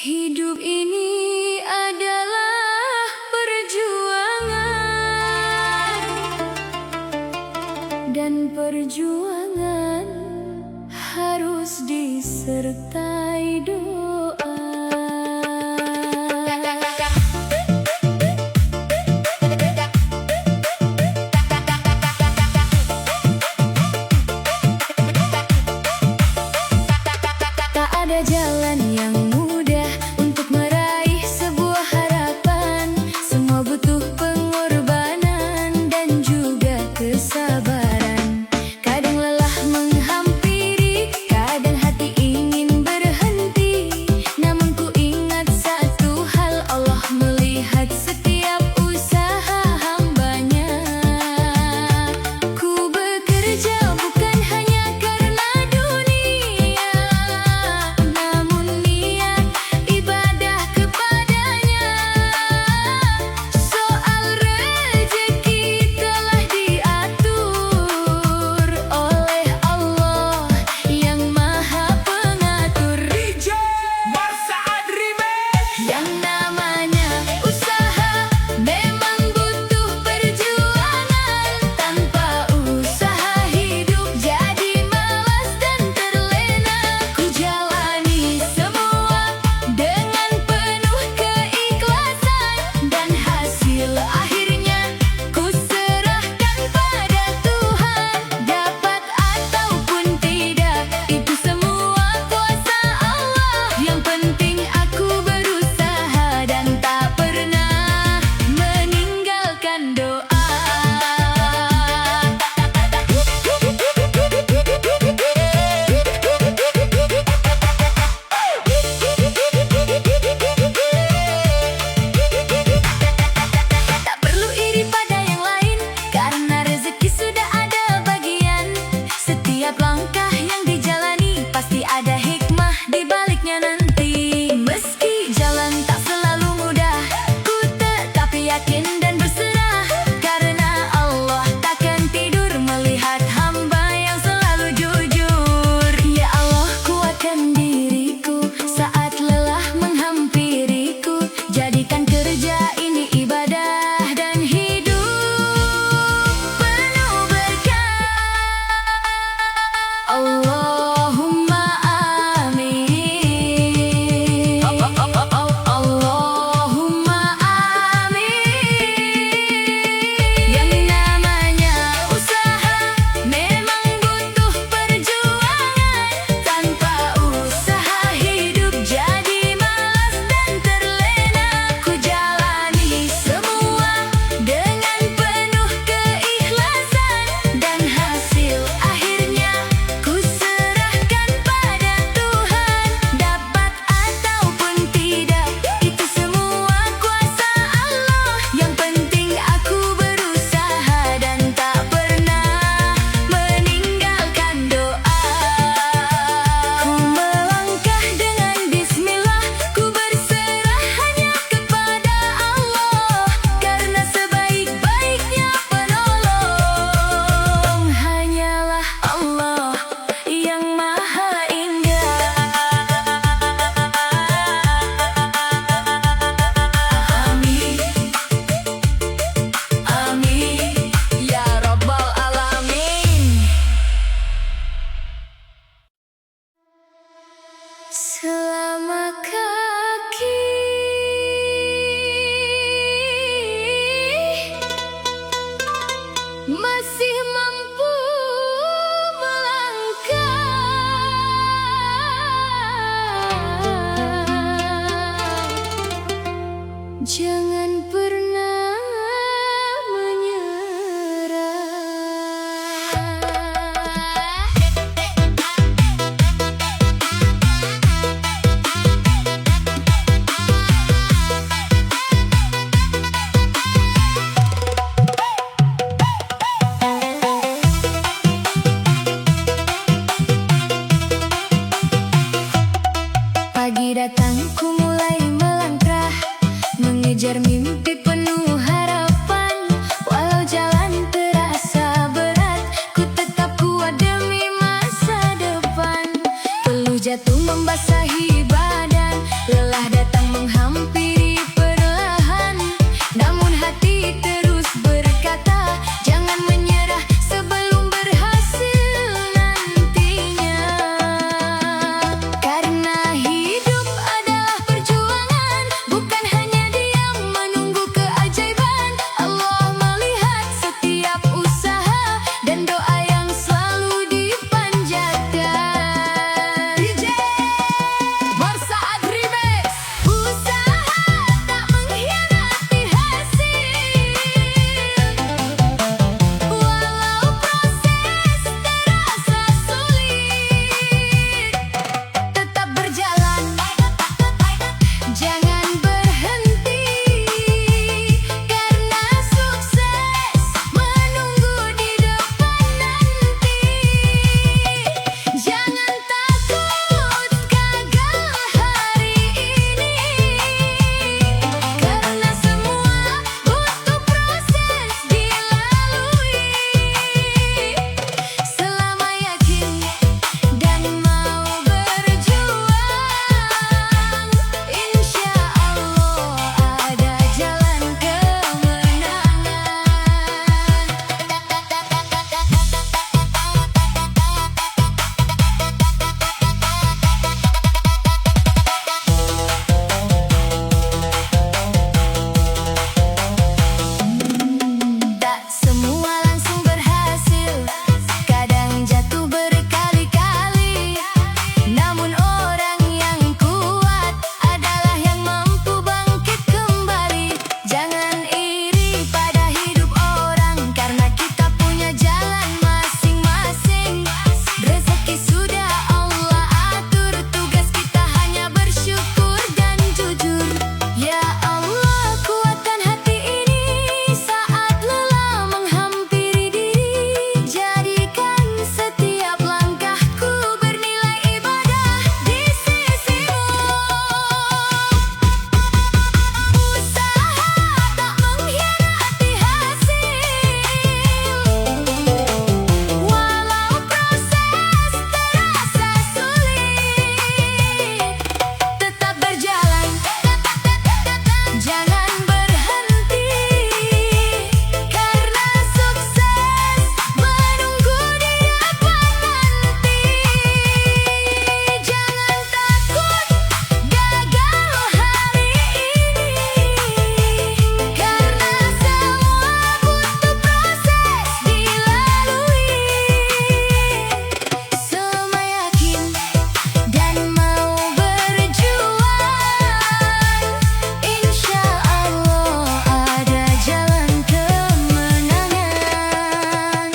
Hidup ini adalah perjuangan, dan perjuangan harus disertai doa. Tak ada jalan yang mudah untuk meraih sebuah harapan. Semua butuh pengorbanan dan juga kesabaran. Kadang lelah menghampiri, kadang hati ingin berhenti. Namun ku ingat satu hal, Allah melihat setiap usaha hambanya. Ku bekerja bukan hanya karena dunia, namun niat ibadah kepadanya. Soal rezeki telah diatur oleh Allah yang Maha Pengatur. DJ Marsaad Remix. Yang namanya usaha memang butuh perjuangan. Tanpa usaha hidup jadi malas dan terlena. Ku jalani semua dengan penuh keikhlasan, dan hasil akhirnya ku serahkan pada Tuhan. Dapat ataupun tidak, itu semua kuasa Allah. Yang penting aku berusaha dan tak pernah meninggalkan doa. Tak perlu iri pada yang lain, karena rezeki sudah ada bagian. Setiap langkah yang dijalani pasti ada hikmah di baliknya nanti. Meski jalan tak selalu mudah, ku tetap yakin dan berserah, karena Allah takkan tidur melihat hamba yang selalu jujur. Ya Allah, kuatkan diriku saat lelah menghampiriku. Jadikan kerja ini ibadah dan hidup penuh berkah. Allahumma amin. Allahumma amin. Yang namanya usaha memang butuh perjuangan. Tanpa usaha hidup jadi malas dan terlena. Ku jalani semua dengan penuh keikhlasan, dan hasil akhirnya ku serahkan pada Tuhan. Dapat ataupun tidak, itu semua kuasa Allah. Yang penting aku berusaha dan tak pernah meninggalkan doa. Ku melangkah dengan bismillah, ku berserah hanya kepada Allah, karena sebaik-baiknya penolong hanyalah Allah yang Maha Indah. Amin, amin, ya Rabbal Alamin. Selama kaki masih mampu melangkah, jangan pernah menyerah. Pagi datang ku mulai melangkah, mengejar mimpi penuh harapan. Walau jalan terasa berat, ku tetap kuat demi masa depan. Peluh jatuh membasahi badan, Lelah datang menghampiri perlahan, namun hati terus berkata, jangan menyerah sebelum berhasil nantinya. Karena hidup adalah perjuangan, bukan hanya diam menunggu keajaiban. Allah melihat setiap usaha dan doa yang selalu dipanjatkan. DJ Marsaad Remix. Usaha tak mengkhianati hasil, walau proses terasa sulit. Tetap berjalan, jangan berhenti, karena sukses menunggu di depan nanti. Jangan takut gagal hari ini, karena semua butuh proses dilalui. Selama yakin dan mau berjuang, insya Allah ada jalan kemenangan. Tak semua langsung berhasil, kadang jatuh berkali-kali. Namun orang yang kuat adalah yang mampu bangkit kembali. Jangan iri pada hidup orang, karena kita punya jalan masing-masing. Rezeki sudah Allah atur, tugas kita hanya bersyukur dan jujur. Ya Allah, kuatkan hati ini saat lelah menghampiri diri. Jadikan setiap langkahku bernilai ibadah di sisimu. Usaha tak mengkhianati hasil, walau proses terasa sulit. Tetap berjalan, jangan berhenti, karena sukses menunggu di depan nanti. Jangan takut gagal hari ini, karena semua butuh proses dilalui. Selama yakin dan mau berjuang, insya Allah ada jalan kemenangan.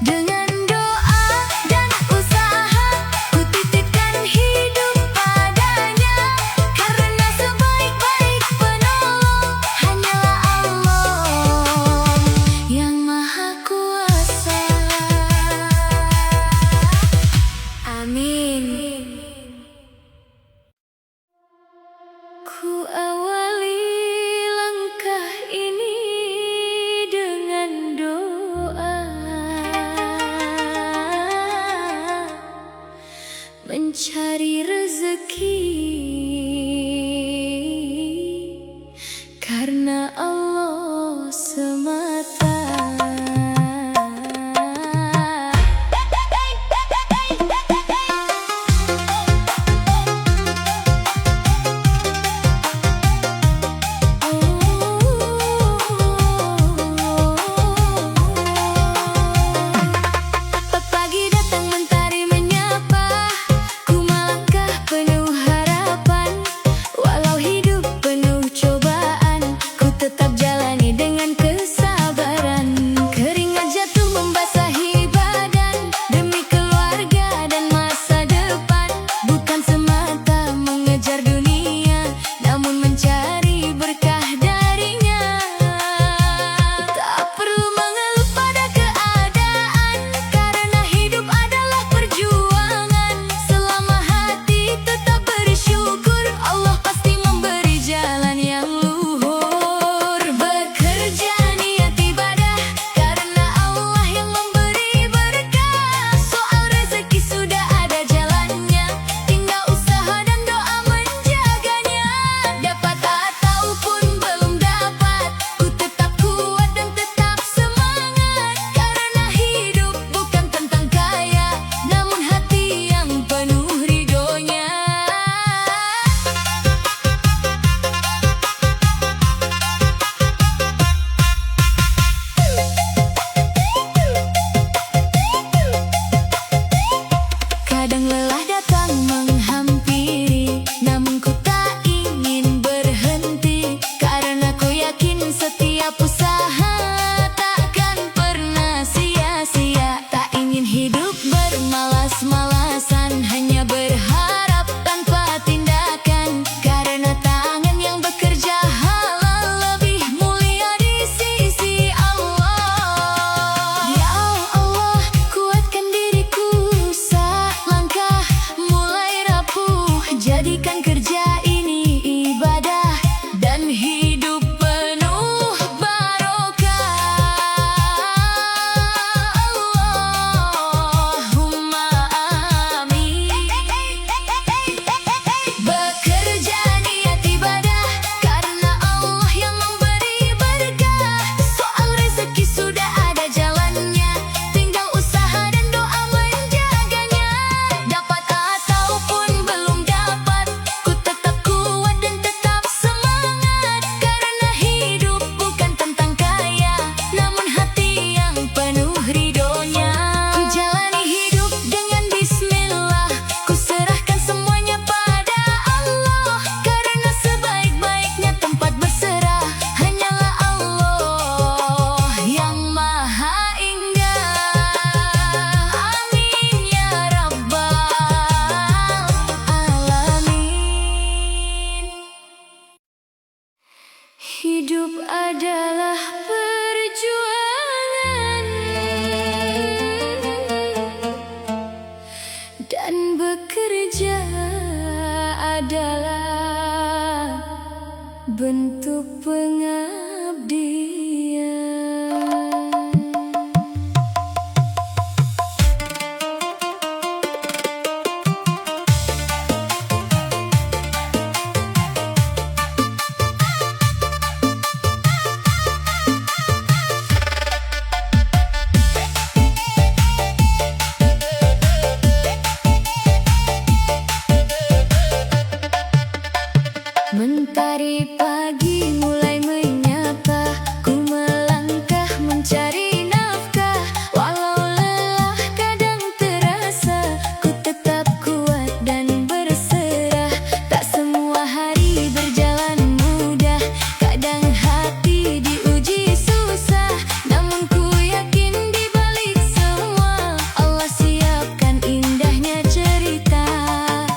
Dengan doa dan usaha, ku titipkan hidup padanya, karena sebaik-baik penolong hanyalah Allah yang Maha Kuasa. Amin. Ku awali langkah ini dengan doa, mencari rezeki, karena Allah semata. Pagi datang mentari menyapa, ku melangkah penuh harapan. Walau hidup penuh cobaan, ku tetap jalani dengan kesabaran. Keringat jatuh membasahi badan, demi keluarga dan masa depan. Bukan semata mengejar dunia, namun mencari berkah darinya. Tak perlu mengeluh pada keadaan, karena hidup adalah perjuangan. Selama hati tetap adalah perjuangan, dan bekerja adalah bentuk pengabdian. Mentari pagi mulai menyapa, ku melangkah mencari nafkah. Walau lelah kadang terasa, ku tetap kuat dan berserah. Tak semua hari berjalan mudah, kadang hati diuji susah. Namun ku yakin di balik semua, Allah siapkan indahnya cerita.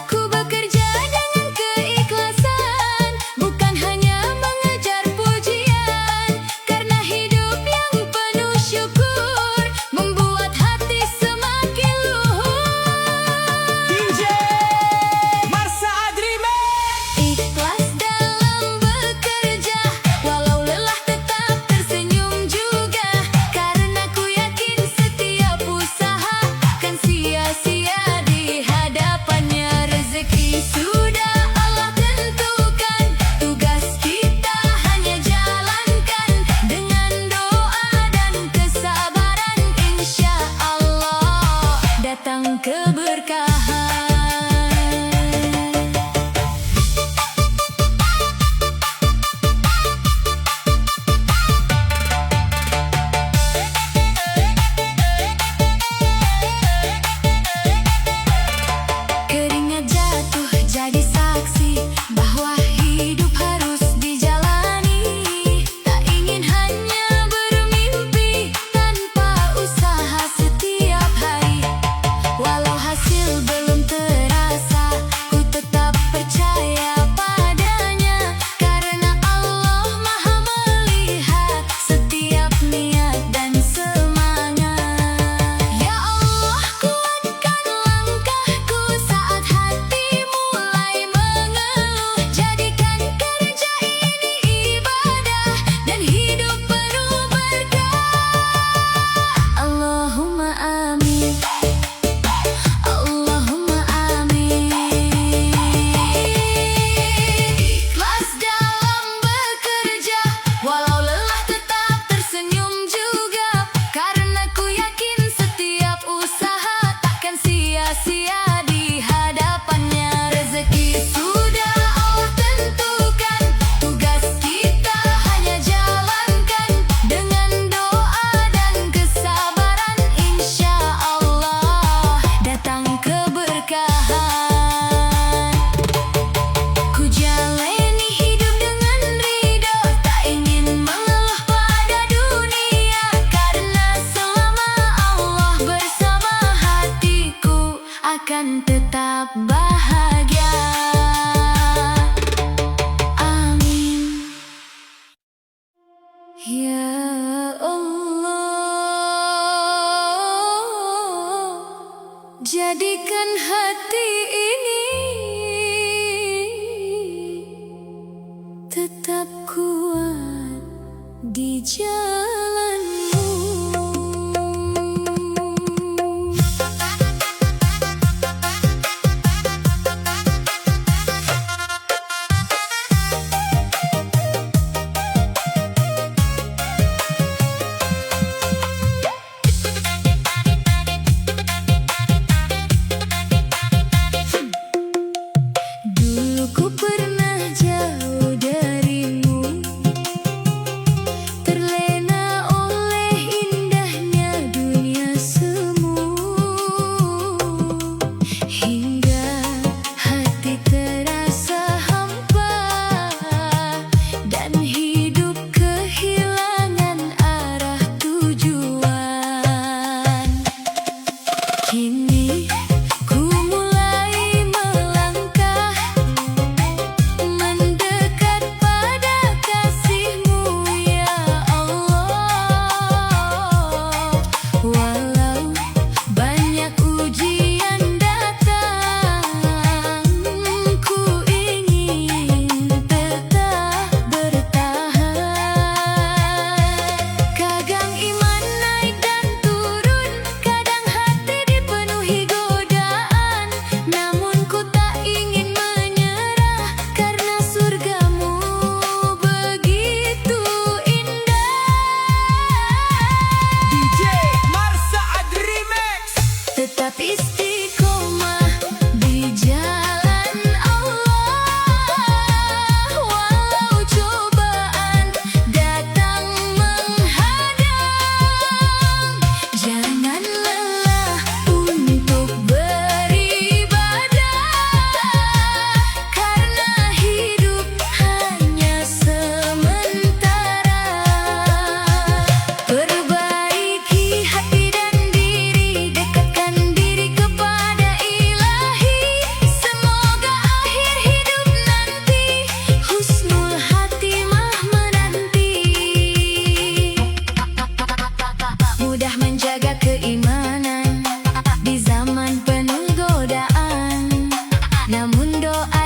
Ku bekerja dengan keikhlasan, bukan hanya mengejar pujian, karena hidup yang penuh syukur membuat hati semakin luhur. DJ Marsa Adrimek. Ikhlas dalam bekerja, walau lelah tetap tersenyum juga, karena ku yakin setiap usaha kan sia-sia di hadapannya. Rezeki sudah Allah tentukan, tugas kita hanya jalankan dengan doa dan kesabaran. Insya Allah datang keberkahan. Keringat jatuh jadi saksi bahwa hidup harus dijalani. Tak ingin hanya bermimpi tanpa usaha setiap hari. Walau hasil belum terasa, ku tetap percaya padanya, karena Allah Maha melihat setiap niat dan semangat. Ya Allah, kuatkan langkahku saat hati mulai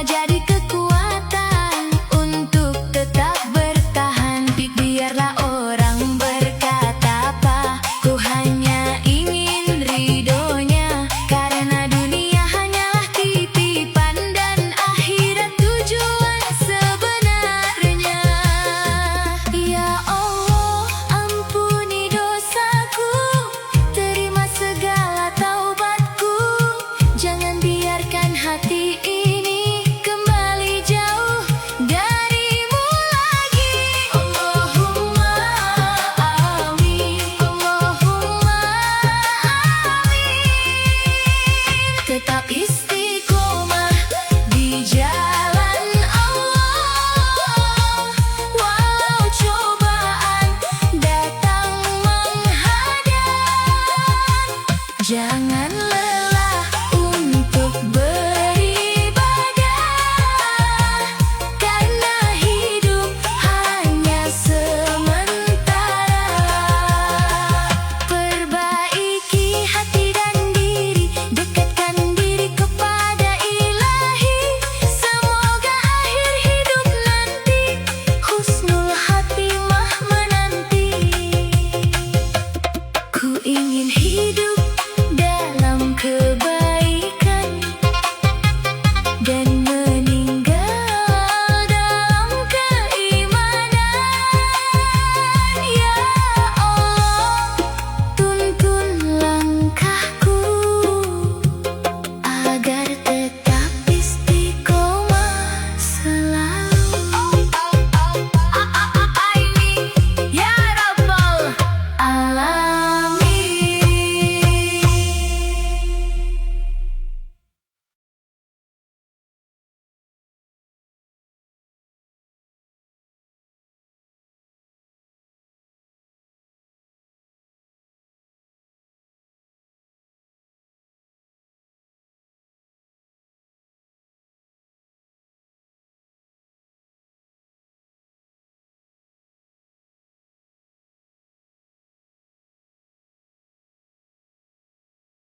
jadi